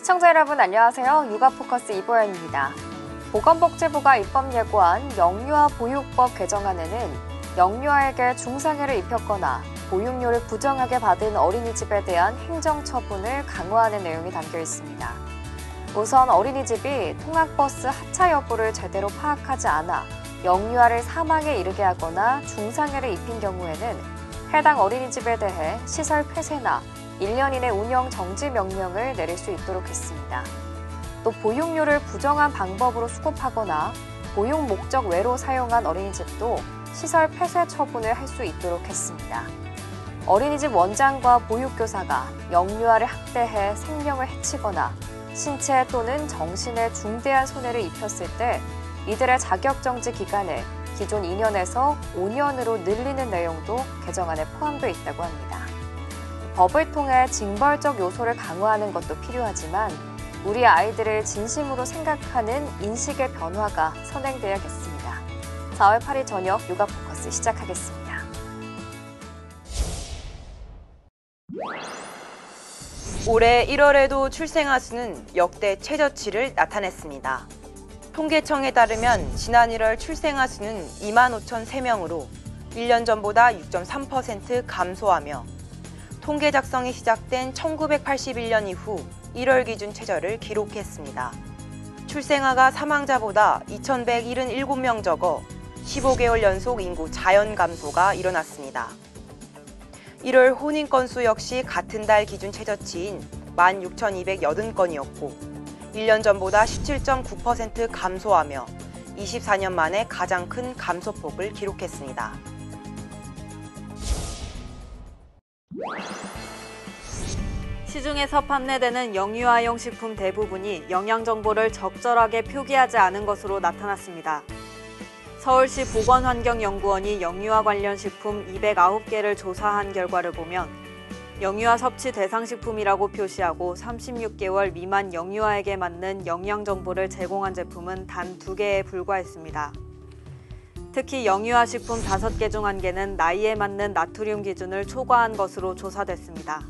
시청자 여러분 안녕하세요. 육아포커스 이보연입니다. 보건복지부가 입법 예고한 영유아 보육법 개정안에는 영유아에게 중상해를 입혔거나 보육료를 부정하게 받은 어린이집에 대한 행정처분을 강화하는 내용이 담겨 있습니다. 우선 어린이집이 통학버스 하차 여부를 제대로 파악하지 않아 영유아를 사망에 이르게 하거나 중상해를 입힌 경우에는 해당 어린이집에 대해 시설 폐쇄나 1년 이내 운영 정지 명령을 내릴 수 있도록 했습니다. 또 보육료를 부정한 방법으로 수급하거나 보육 목적 외로 사용한 어린이집도 시설 폐쇄 처분을 할 수 있도록 했습니다. 어린이집 원장과 보육교사가 영유아를 학대해 생명을 해치거나 신체 또는 정신에 중대한 손해를 입혔을 때 이들의 자격정지 기간을 기존 2년에서 5년으로 늘리는 내용도 개정안에 포함되어 있다고 합니다. 법을 통해 징벌적 요소를 강화하는 것도 필요하지만 우리 아이들을 진심으로 생각하는 인식의 변화가 선행돼야겠습니다. 4월 8일 저녁 육아포커스 시작하겠습니다. 올해 1월에도 출생아 수는 역대 최저치를 나타냈습니다. 통계청에 따르면 지난 1월 출생아 수는 25,003명으로 1년 전보다 6.3% 감소하며 통계 작성이 시작된 1981년 이후 1월 기준 최저를 기록했습니다. 출생아가 사망자보다 2,177명 적어 15개월 연속 인구 자연 감소가 일어났습니다. 1월 혼인 건수 역시 같은 달 기준 최저치인 16,280건이었고 1년 전보다 17.9% 감소하며 24년 만에 가장 큰 감소폭을 기록했습니다. 시중에서 판매되는 영유아용 식품 대부분이 영양 정보를 적절하게 표기하지 않은 것으로 나타났습니다. 서울시 보건환경연구원이 영유아 관련 식품 209개를 조사한 결과를 보면 영유아 섭취 대상 식품이라고 표시하고 36개월 미만 영유아에게 맞는 영양 정보를 제공한 제품은 단 2개에 불과했습니다. 특히 영유아 식품 5개 중 1개는 나이에 맞는 나트륨 기준을 초과한 것으로 조사됐습니다.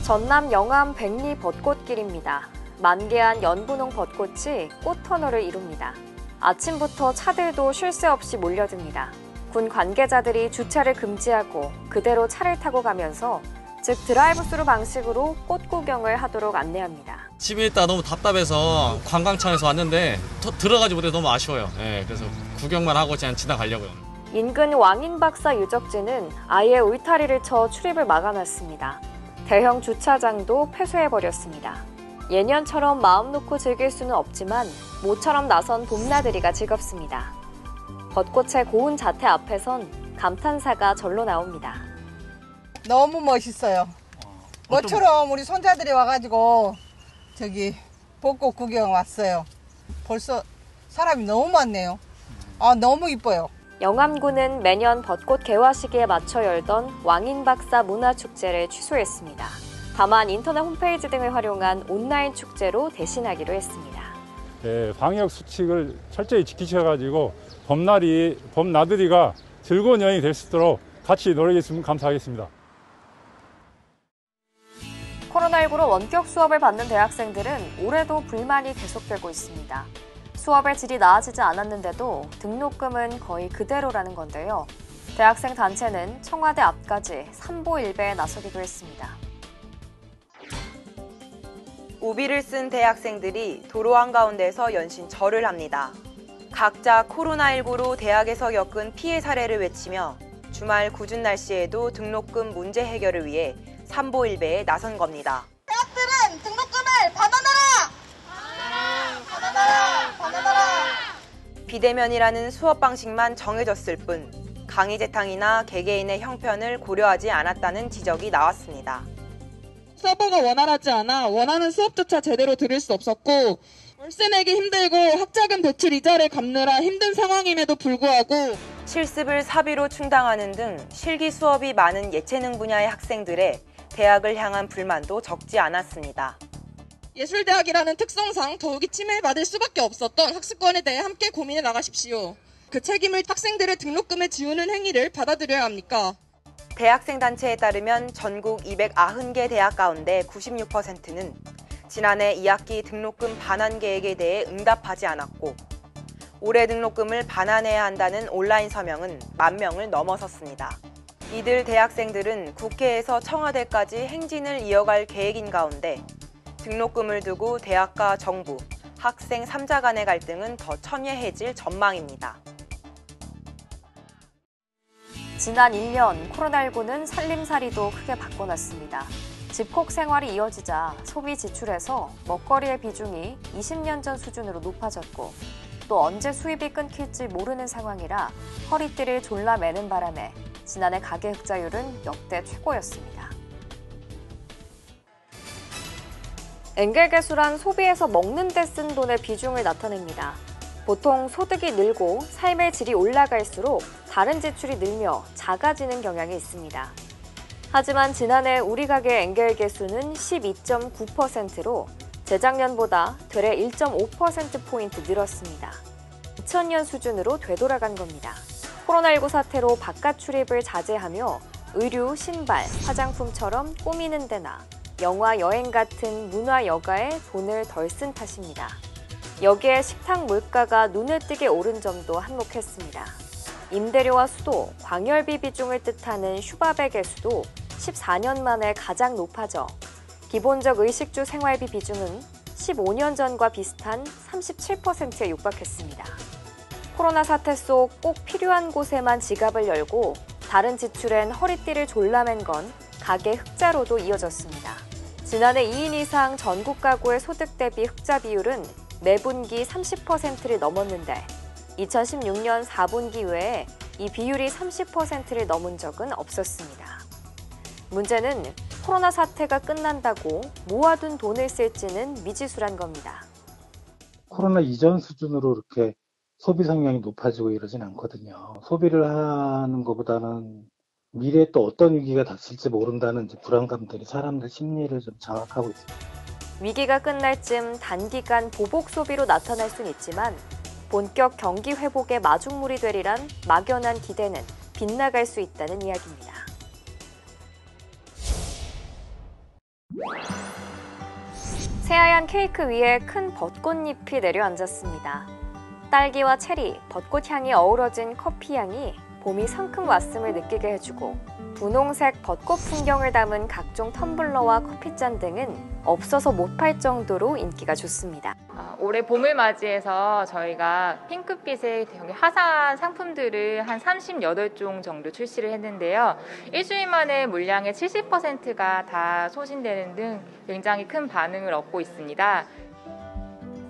전남 영암 백리 벚꽃길입니다. 만개한 연분홍 벚꽃이 꽃터널을 이룹니다. 아침부터 차들도 쉴 새 없이 몰려듭니다. 군 관계자들이 주차를 금지하고 그대로 차를 타고 가면서 즉 드라이브스루 방식으로 꽃 구경을 하도록 안내합니다. 집에 있다 너무 답답해서 관광차에서 왔는데 들어가지 못해서 너무 아쉬워요. 그래서 구경만 하고 그냥 지나가려고요. 인근 왕인박사 유적지는 아예 울타리를 쳐 출입을 막아놨습니다. 대형 주차장도 폐쇄해버렸습니다. 예년처럼 마음 놓고 즐길 수는 없지만 모처럼 나선 봄나들이가 즐겁습니다. 벚꽃의 고운 자태 앞에선 감탄사가 절로 나옵니다. 너무 멋있어요. 모처럼 우리 손자들이 와가지고 저기 벚꽃 구경 왔어요. 벌써 사람이 너무 많네요. 너무 이뻐요. 영암군은 매년 벚꽃 개화 시기에 맞춰 열던 왕인박사 문화축제를 취소했습니다. 다만 인터넷 홈페이지 등을 활용한 온라인 축제로 대신하기로 했습니다. 방역 수칙을 철저히 지키셔가지고 봄나들이가 즐거운 여행이 될 수 있도록 같이 노력해 주시면 감사하겠습니다. 코로나19로 원격 수업을 받는 대학생들은 올해도 불만이 계속되고 있습니다. 수업의 질이 나아지지 않았는데도 등록금은 거의 그대로라는 건데요. 대학생 단체는 청와대 앞까지 삼보일배에 나서기도 했습니다. 우비를 쓴 대학생들이 도로 한가운데서 연신 절을 합니다. 각자 코로나19로 대학에서 겪은 피해 사례를 외치며 주말 궂은 날씨에도 등록금 문제 해결을 위해 삼보일배에 나선 겁니다. 대학들은 등록금을 반환하라! 반환하라! 비대면이라는 수업 방식만 정해졌을 뿐 강의 재탕이나 개개인의 형편을 고려하지 않았다는 지적이 나왔습니다. 서버가 원활하지 않아 원하는 수업조차 제대로 들을 수 없었고 월세 내기 힘들고 학자금 대출 이자를 갚느라 힘든 상황임에도 불구하고 실습을 사비로 충당하는 등 실기 수업이 많은 예체능 분야의 학생들의 대학을 향한 불만도 적지 않았습니다. 예술대학이라는 특성상 더욱이 침해받을 수밖에 없었던 학습권에 대해 함께 고민해 나가십시오. 그 책임을 학생들의 등록금을 지우는 행위를 받아들여야 합니까? 대학생 단체에 따르면 전국 290개 대학 가운데 96%는 지난해 2학기 등록금 반환 계획에 대해 응답하지 않았고 올해 등록금을 반환해야 한다는 온라인 서명은 10,000명을 넘어섰습니다. 이들 대학생들은 국회에서 청와대까지 행진을 이어갈 계획인 가운데 등록금을 두고 대학과 정부, 학생 3자 간의 갈등은 더 첨예해질 전망입니다. 지난 1년 코로나19는 살림살이도 크게 바꿔놨습니다. 집콕 생활이 이어지자 소비 지출에서 먹거리의 비중이 20년 전 수준으로 높아졌고 또 언제 수입이 끊길지 모르는 상황이라 허리띠를 졸라매는 바람에 지난해 가계 흑자율은 역대 최고였습니다. 엔겔계수란 소비에서 먹는 데 쓴 돈의 비중을 나타냅니다. 보통 소득이 늘고 삶의 질이 올라갈수록 다른 지출이 늘며 작아지는 경향이 있습니다. 하지만 지난해 우리 가게 엔겔계수는 12.9%로 재작년보다 되레 1.5%포인트 늘었습니다. 2000년 수준으로 되돌아간 겁니다. 코로나19 사태로 바깥 출입을 자제하며 의류, 신발, 화장품처럼 꾸미는 데나 영화, 여행 같은 문화 여가에 돈을 덜 쓴 탓입니다. 여기에 식탁 물가가 눈을 띄게 오른 점도 한몫했습니다. 임대료와 수도, 광열비 비중을 뜻하는 슈바베 계수도 14년 만에 가장 높아져 기본적 의식주 생활비 비중은 15년 전과 비슷한 37%에 육박했습니다. 코로나 사태 속 꼭 필요한 곳에만 지갑을 열고 다른 지출엔 허리띠를 졸라맨 건 가계 흑자로도 이어졌습니다. 지난해 2인 이상 전국 가구의 소득 대비 흑자 비율은 매분기 30%를 넘었는데 2016년 4분기 외에 이 비율이 30%를 넘은 적은 없었습니다. 문제는 코로나 사태가 끝난다고 모아둔 돈을 쓸지는 미지수란 겁니다. 코로나 이전 수준으로 이렇게 소비 성향이 높아지고 이러진 않거든요. 소비를 하는 것보다는 미래에 또 어떤 위기가 닥칠지 모른다는 이제 불안감들이 사람들 심리를 좀 장악하고 있습니다. 위기가 끝날 쯤 단기간 보복 소비로 나타날 순 있지만 본격 경기 회복의 마중물이 되리란 막연한 기대는 빗나갈 수 있다는 이야기입니다. 새하얀 케이크 위에 큰 벚꽃잎이 내려앉았습니다. 딸기와 체리, 벚꽃 향이 어우러진 커피 향이 봄이 성큼 왔음을 느끼게 해주고 분홍색 벚꽃 풍경을 담은 각종 텀블러와 커피잔 등은 없어서 못 팔 정도로 인기가 좋습니다. 올해 봄을 맞이해서 저희가 핑크빛의 화사한 상품들을 한 38종 정도 출시를 했는데요. 일주일 만에 물량의 70%가 다 소진되는 등 굉장히 큰 반응을 얻고 있습니다.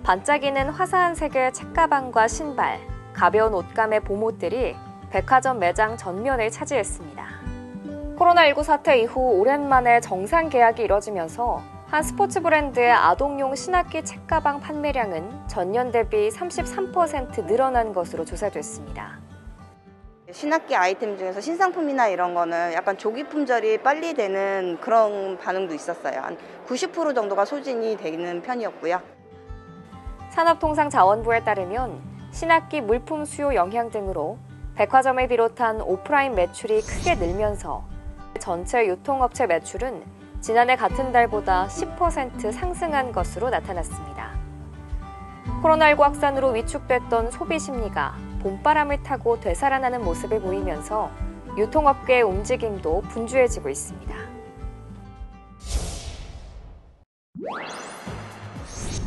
반짝이는 화사한 색의 책가방과 신발, 가벼운 옷감의 봄옷들이 백화점 매장 전면을 차지했습니다. 코로나19 사태 이후 오랜만에 정상 개학이 이뤄지면서 한 스포츠 브랜드의 아동용 신학기 책가방 판매량은 전년 대비 33% 늘어난 것으로 조사됐습니다. 신학기 아이템 중에서 신상품이나 이런 거는 약간 조기 품절이 빨리 되는 그런 반응도 있었어요. 한 90% 정도가 소진이 되는 편이었고요. 산업통상자원부에 따르면 신학기 물품 수요 영향 등으로 백화점을 비롯한 오프라인 매출이 크게 늘면서 전체 유통업체 매출은 지난해 같은 달보다 10% 상승한 것으로 나타났습니다. 코로나19 확산으로 위축됐던 소비 심리가 봄바람을 타고 되살아나는 모습을 보이면서 유통업계의 움직임도 분주해지고 있습니다.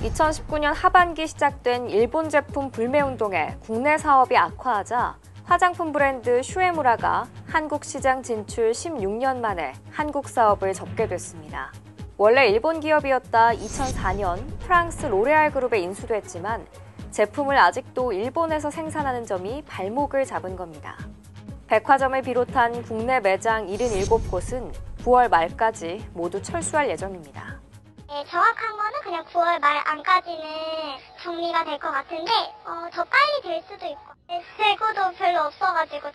2019년 하반기 시작된 일본 제품 불매운동에 국내 사업이 악화하자 화장품 브랜드 슈에무라가 한국 시장 진출 16년 만에 한국 사업을 접게 됐습니다. 원래 일본 기업이었다 2004년 프랑스 로레알 그룹에 인수됐지만 제품을 아직도 일본에서 생산하는 점이 발목을 잡은 겁니다. 백화점을 비롯한 국내 매장 77곳은 9월 말까지 모두 철수할 예정입니다. 네, 정확한 거는 그냥 9월 말 안까지는 정리가 될 것 같은데 더 빨리 될 수도 있고 재고도 별로 없어가지고.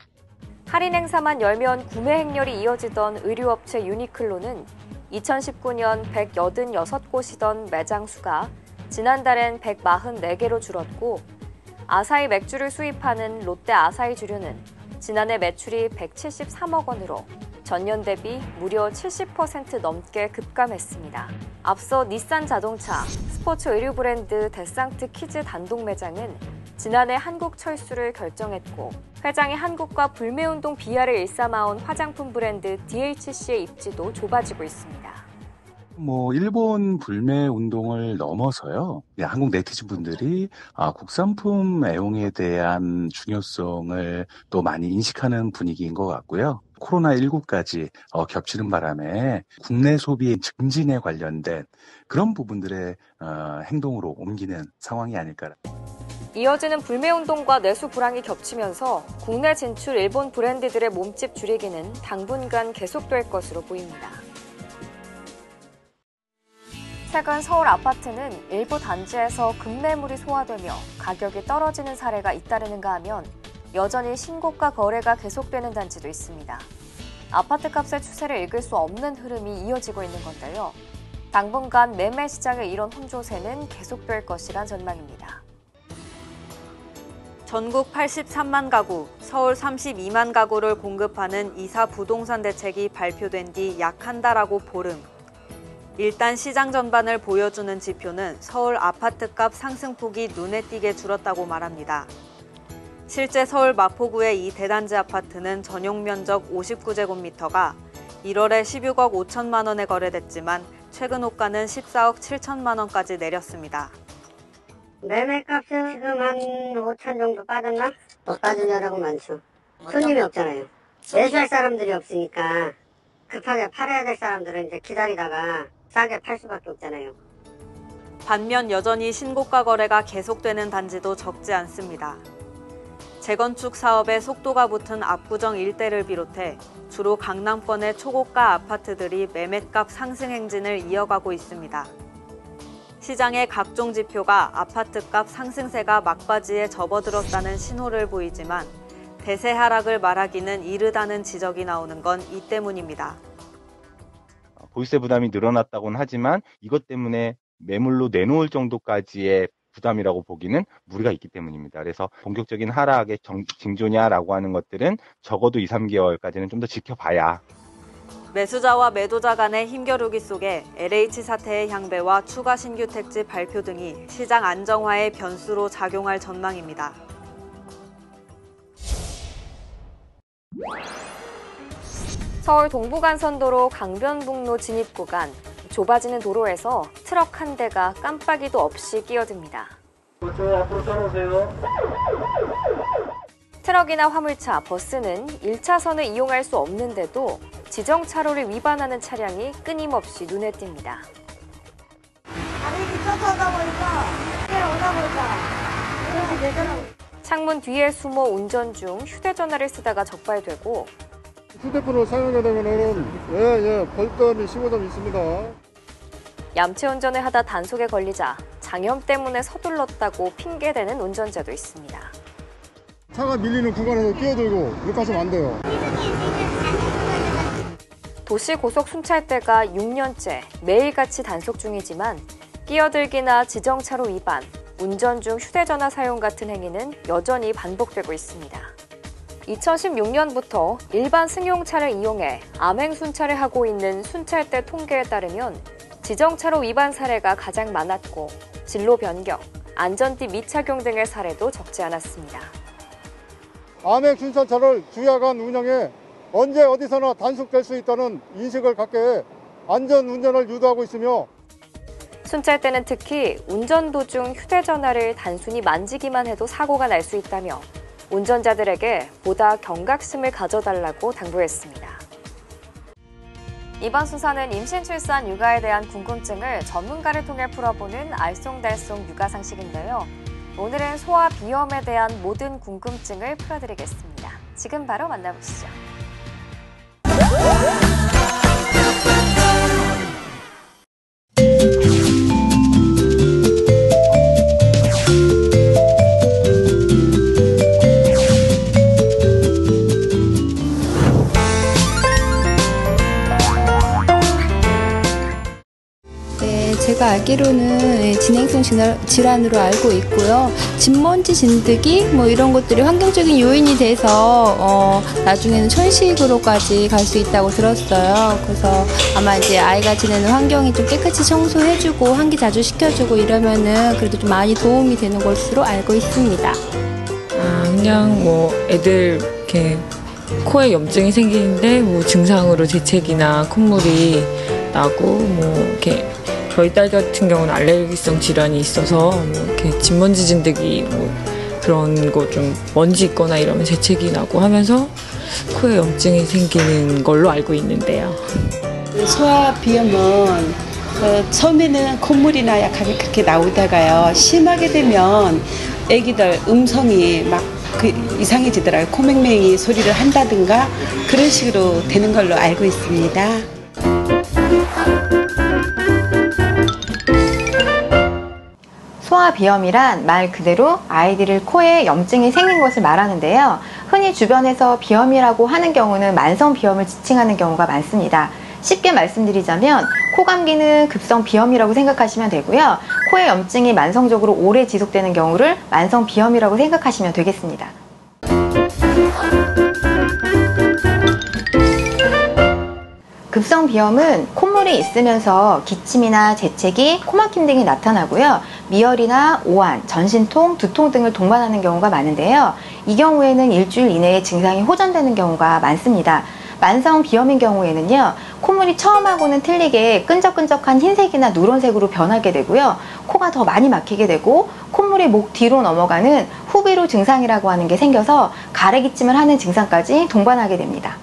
할인 행사만 열면 구매 행렬이 이어지던 의류업체 유니클로는 2019년 186곳이던 매장 수가 지난달엔 144개로 줄었고 아사히 맥주를 수입하는 롯데 아사히 주류는 지난해 매출이 173억 원으로 전년 대비 무려 70% 넘게 급감했습니다. 앞서 닛산 자동차, 스포츠 의류 브랜드 데상트 키즈 단독 매장은 지난해 한국 철수를 결정했고 회장이 한국과 불매운동 비하를 일삼아온 화장품 브랜드 DHC의 입지도 좁아지고 있습니다. 일본 불매 운동을 넘어서요. 한국 네티즌 분들이 국산품 애용에 대한 중요성을 또 많이 인식하는 분위기인 것 같고요. 코로나19까지 겹치는 바람에 국내 소비 증진에 관련된 그런 부분들의 행동으로 옮기는 상황이 아닐까. 이어지는 불매운동과 내수 불황이 겹치면서 국내 진출 일본 브랜드들의 몸집 줄이기는 당분간 계속될 것으로 보입니다. 최근 서울 아파트는 일부 단지에서 급매물이 소화되며 가격이 떨어지는 사례가 잇따르는가 하면 여전히 신고가 거래가 계속되는 단지도 있습니다. 아파트값의 추세를 읽을 수 없는 흐름이 이어지고 있는 건데요. 당분간 매매 시장의 이런 혼조세는 계속될 것이란 전망입니다. 전국 83만 가구, 서울 32만 가구를 공급하는 이사 부동산 대책이 발표된 뒤 약 한 달하고 보름. 일단 시장 전반을 보여주는 지표는 서울 아파트값 상승폭이 눈에 띄게 줄었다고 말합니다. 실제 서울 마포구의 이 대단지 아파트는 전용 면적 59제곱미터가 1월에 16억 5천만 원에 거래됐지만 최근 호가는 14억 7천만 원까지 내렸습니다. 매매값은 지금 한 5천 정도 빠졌나? 더 빠지느라고 많죠. 손님이 없잖아요. 매수할 사람들이 없으니까 급하게 팔아야 될 사람들은 이제 기다리다가 싸게 팔 수밖에 없잖아요. 반면 여전히 신고가 거래가 계속되는 단지도 적지 않습니다. 재건축 사업에 속도가 붙은 압구정 일대를 비롯해 주로 강남권의 초고가 아파트들이 매매값 상승 행진을 이어가고 있습니다. 시장의 각종 지표가 아파트값 상승세가 막바지에 접어들었다는 신호를 보이지만 대세 하락을 말하기는 이르다는 지적이 나오는 건 이 때문입니다. 보유세 부담이 늘어났다고는 하지만 이것 때문에 매물로 내놓을 정도까지의 부담이라고 보기는 무리가 있기 때문입니다. 그래서 본격적인 하락의 징조냐라고 하는 것들은 적어도 2, 3개월까지는 좀 더 지켜봐야. 매수자와 매도자 간의 힘겨루기 속에 LH 사태의 향배와 추가 신규 택지 발표 등이 시장 안정화의 변수로 작용할 전망입니다. 서울 동부간선도로 강변북로 진입 구간, 좁아지는 도로에서 트럭 한 대가 깜빡이도 없이 끼어듭니다. 앞으로 따라오세요. 트럭이나 화물차, 버스는 1차선을 이용할 수 없는데도 지정 차로를 위반하는 차량이 끊임없이 눈에 띕니다. 창문 뒤에 숨어 운전 중 휴대전화를 쓰다가 적발되고 휴대폰을 사용하게 되면 벌금이 15점 있습니다. 얌체 운전을 하다 단속에 걸리자 장염 때문에 서둘렀다고 핑계대는 운전자도 있습니다. 차가 밀리는 구간에서 끼어들고 이렇게 하시면 안 돼요. 도시고속순찰대가 6년째 매일같이 단속 중이지만 끼어들기나 지정차로 위반, 운전 중 휴대전화 사용 같은 행위는 여전히 반복되고 있습니다. 2016년부터 일반 승용차를 이용해 암행 순찰을 하고 있는 순찰대 통계에 따르면 지정차로 위반 사례가 가장 많았고 진로 변경, 안전띠 미착용 등의 사례도 적지 않았습니다. 암행 순찰차를 주야간 운영해 언제 어디서나 단속될 수 있다는 인식을 갖게 해 안전 운전을 유도하고 있으며 순찰대는 특히 운전 도중 휴대전화를 단순히 만지기만 해도 사고가 날 수 있다며 운전자들에게 보다 경각심을 가져달라고 당부했습니다. 이번 수사는 임신, 출산, 육아에 대한 궁금증을 전문가를 통해 풀어보는 알쏭달쏭 육아상식인데요. 오늘은 소아 비염에 대한 모든 궁금증을 풀어드리겠습니다. 지금 바로 만나보시죠. 제가 알기로는 진행성 질환으로 알고 있고요. 진먼지 진드기 뭐 이런 것들이 환경적인 요인이 돼서 나중에는 천식으로까지 갈 수 있다고 들었어요. 그래서 아마 이제 아이가 지내는 환경이 좀 깨끗이 청소해주고 환기 자주 시켜주고 이러면은 그래도 좀 많이 도움이 되는 것으로 알고 있습니다. 그냥 뭐 애들 이렇게 코에 염증이 생기는데 뭐 증상으로 재채기나 콧물이 나고 뭐 이렇게 저희 딸 같은 경우는 알레르기성 질환이 있어서 뭐 이렇게 진먼지 진드기 뭐 그런 거 좀 먼지 있거나 이러면 재채기 나고 하면서 코에 염증이 생기는 걸로 알고 있는데요. 소아 비염은 처음에는 콧물이나 약하게 그렇게 나오다가요. 심하게 되면 애기들 음성이 막 이상해지더라고요. 코맹맹이 소리를 한다든가 그런 식으로 되는 걸로 알고 있습니다. 소아비염이란 말 그대로 아이들의 코에 염증이 생긴 것을 말하는데요. 흔히 주변에서 비염이라고 하는 경우는 만성비염을 지칭하는 경우가 많습니다. 쉽게 말씀드리자면 코감기는 급성비염이라고 생각하시면 되고요. 코에 염증이 만성적으로 오래 지속되는 경우를 만성비염이라고 생각하시면 되겠습니다. 급성비염은 콧물이 있으면서 기침이나 재채기, 코막힘 등이 나타나고요. 미열이나 오한, 전신통, 두통 등을 동반하는 경우가 많은데요. 이 경우에는 일주일 이내에 증상이 호전되는 경우가 많습니다. 만성비염인 경우에는요. 콧물이 처음하고는 틀리게 끈적끈적한 흰색이나 누런색으로 변하게 되고요. 코가 더 많이 막히게 되고 콧물이 목 뒤로 넘어가는 후비로 증상이라고 하는 게 생겨서 가래기침을 하는 증상까지 동반하게 됩니다.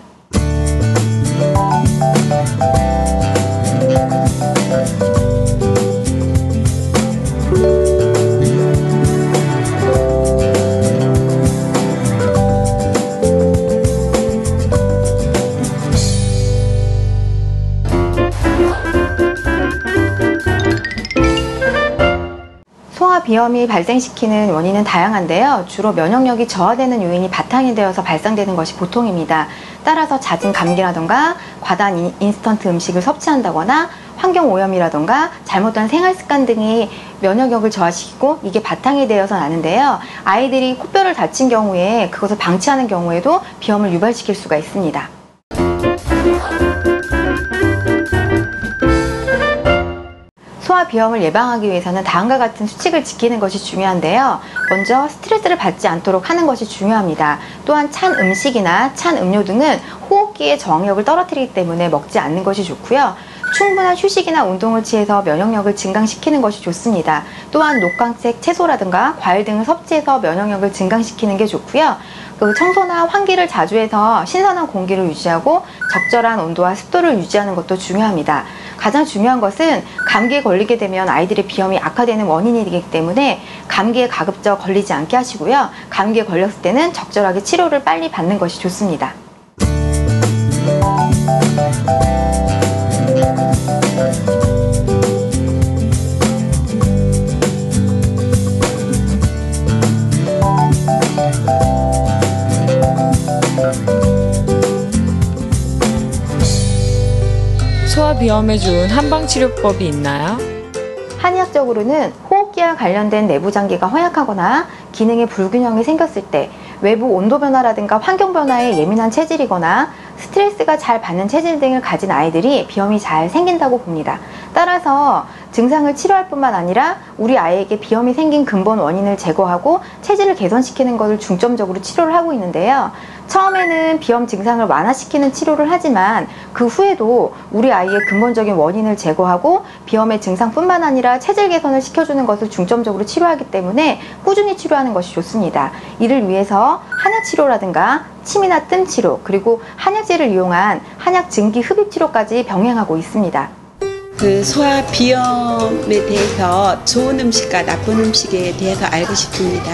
소아비염이 발생시키는 원인은 다양한데요. 주로 면역력이 저하되는 요인이 바탕이 되어서 발생되는 것이 보통입니다. 따라서 잦은 감기라던가 과다한 인스턴트 음식을 섭취한다거나 환경오염이라던가 잘못된 생활습관 등이 면역력을 저하시키고 이게 바탕이 되어서 나는데요. 아이들이 코뼈를 다친 경우에 그것을 방치하는 경우에도 비염을 유발시킬 수가 있습니다. 소아비염을 예방하기 위해서는 다음과 같은 수칙을 지키는 것이 중요한데요. 먼저 스트레스를 받지 않도록 하는 것이 중요합니다. 또한 찬 음식이나 찬 음료 등은 호흡기의 저항력을 떨어뜨리기 때문에 먹지 않는 것이 좋고요. 충분한 휴식이나 운동을 취해서 면역력을 증강시키는 것이 좋습니다. 또한 녹광색 채소라든가 과일 등을 섭취해서 면역력을 증강시키는 게 좋고요. 청소나 환기를 자주 해서 신선한 공기를 유지하고 적절한 온도와 습도를 유지하는 것도 중요합니다. 가장 중요한 것은 감기에 걸리게 되면 아이들의 비염이 악화되는 원인이 되기 때문에 감기에 가급적 걸리지 않게 하시고요. 감기에 걸렸을 때는 적절하게 치료를 빨리 받는 것이 좋습니다. 소아비염에 좋은 한방치료법이 있나요? 한의학적으로는 호흡기와 관련된 내부 장기가 허약하거나 기능의 불균형이 생겼을 때, 외부 온도 변화라든가 환경 변화에 예민한 체질이거나 스트레스가 잘 받는 체질 등을 가진 아이들이 비염이 잘 생긴다고 봅니다. 따라서 증상을 치료할 뿐만 아니라 우리 아이에게 비염이 생긴 근본 원인을 제거하고 체질을 개선시키는 것을 중점적으로 치료를 하고 있는데요. 처음에는 비염 증상을 완화시키는 치료를 하지만 그 후에도 우리 아이의 근본적인 원인을 제거하고 비염의 증상뿐만 아니라 체질 개선을 시켜주는 것을 중점적으로 치료하기 때문에 꾸준히 치료하는 것이 좋습니다. 이를 위해서 한약 치료라든가 침이나 뜸 치료, 그리고 한약재를 이용한 한약 증기 흡입 치료까지 병행하고 있습니다. 소아 비염에 대해서 좋은 음식과 나쁜 음식에 대해서 알고 싶습니다.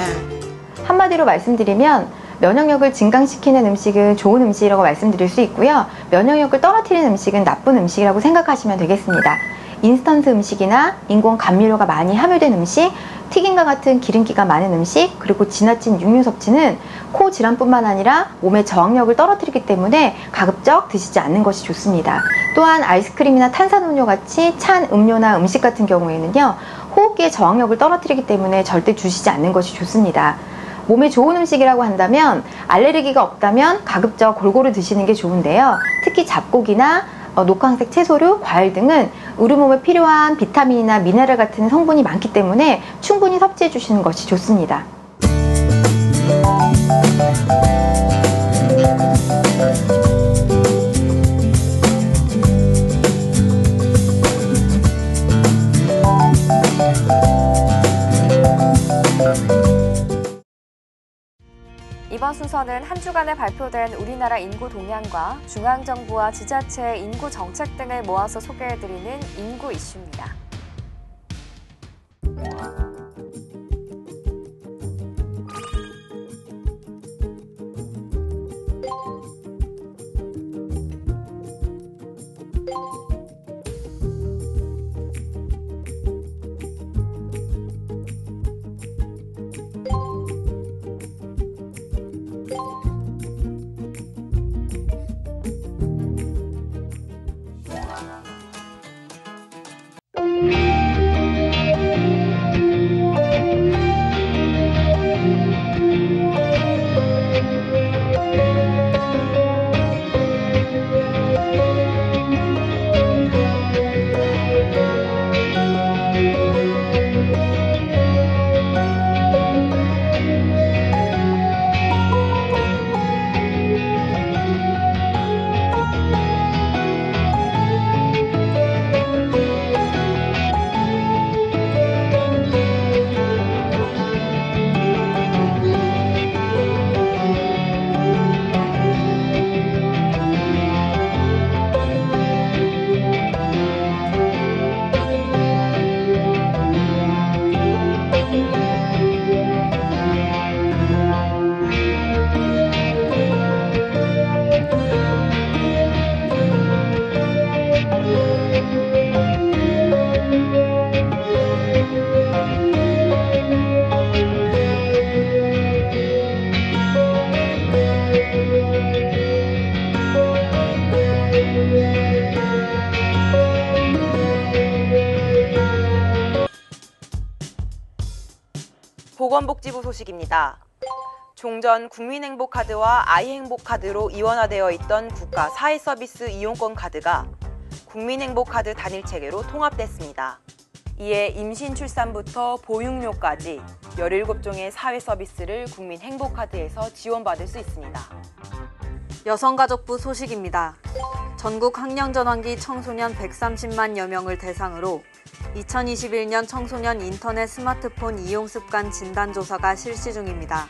한마디로 말씀드리면 면역력을 증강시키는 음식은 좋은 음식이라고 말씀드릴 수 있고요. 면역력을 떨어뜨리는 음식은 나쁜 음식이라고 생각하시면 되겠습니다. 인스턴트 음식이나 인공 감미료가 많이 함유된 음식, 튀김과 같은 기름기가 많은 음식, 그리고 지나친 육류 섭취는 코 질환뿐만 아니라 몸의 저항력을 떨어뜨리기 때문에 가급적 드시지 않는 것이 좋습니다. 또한 아이스크림이나 탄산음료 같이 찬 음료나 음식 같은 경우에는요, 호흡기의 저항력을 떨어뜨리기 때문에 절대 드시지 않는 것이 좋습니다. 몸에 좋은 음식이라고 한다면 알레르기가 없다면 가급적 골고루 드시는 게 좋은데요. 특히 잡곡이나 녹황색 채소류, 과일 등은 우리 몸에 필요한 비타민이나 미네랄 같은 성분이 많기 때문에 충분히 섭취해 주시는 것이 좋습니다. 이번 순서는 한 주간에 발표된 우리나라 인구 동향과 중앙정부와 지자체의 인구 정책 등을 모아서 소개해드리는 인구 이슈입니다. 보건복지부 소식입니다. 종전 국민행복카드와 아이행복카드로 이원화되어 있던 국가 사회서비스 이용권 카드가 국민행복카드 단일체계로 통합됐습니다. 이에 임신 출산부터 보육료까지 17종의 사회서비스를 국민행복카드에서 지원받을 수 있습니다. 여성가족부 소식입니다. 전국 학령전환기 청소년 130만여 명을 대상으로 2021년 청소년 인터넷 스마트폰 이용 습관 진단조사가 실시 중입니다.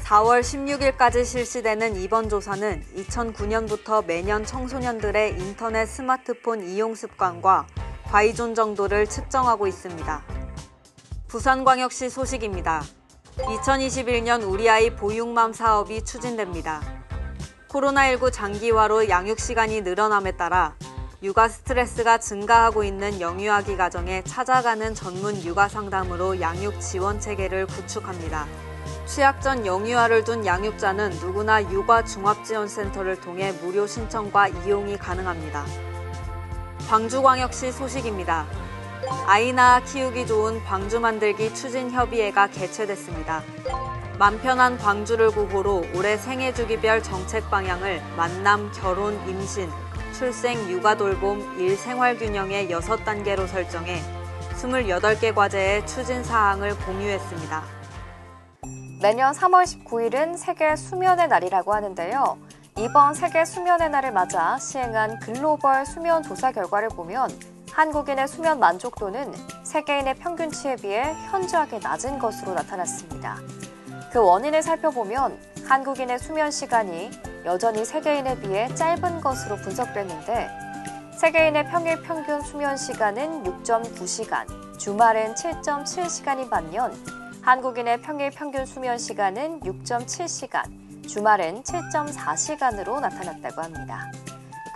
4월 16일까지 실시되는 이번 조사는 2009년부터 매년 청소년들의 인터넷 스마트폰 이용 습관과 과의존 정도를 측정하고 있습니다. 부산광역시 소식입니다. 2021년 우리 아이 보육맘 사업이 추진됩니다. 코로나19 장기화로 양육시간이 늘어남에 따라 육아 스트레스가 증가하고 있는 영유아기 가정에 찾아가는 전문 육아 상담으로 양육 지원 체계를 구축합니다. 취약 전 영유아를 둔 양육자는 누구나 육아 종합지원센터를 통해 무료 신청과 이용이 가능합니다. 광주광역시 소식입니다. 아이 낳아 키우기 좋은 광주 만들기 추진협의회가 개최됐습니다. 맘 편한 광주를 구호로 올해 생애주기별 정책 방향을 만남, 결혼, 임신, 출생, 육아 돌봄, 일 생활 균형의 6단계로 설정해 28개 과제의 추진 사항을 공유했습니다. 내년 3월 19일은 세계 수면의 날이라고 하는데요. 이번 세계 수면의 날을 맞아 시행한 글로벌 수면 조사 결과를 보면 한국인의 수면 만족도는 세계인의 평균치에 비해 현저하게 낮은 것으로 나타났습니다. 그 원인을 살펴보면 한국인의 수면 시간이 여전히 세계인에 비해 짧은 것으로 분석됐는데 세계인의 평일 평균 수면 시간은 6.9시간, 주말은 7.7시간인 반면 한국인의 평일 평균 수면 시간은 6.7시간, 주말은 7.4시간으로 나타났다고 합니다.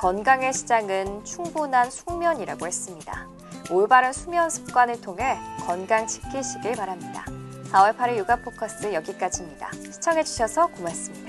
건강의 시작은 충분한 숙면이라고 했습니다. 올바른 수면 습관을 통해 건강 지키시길 바랍니다. 4월 8일 육아 포커스 여기까지입니다. 시청해주셔서 고맙습니다.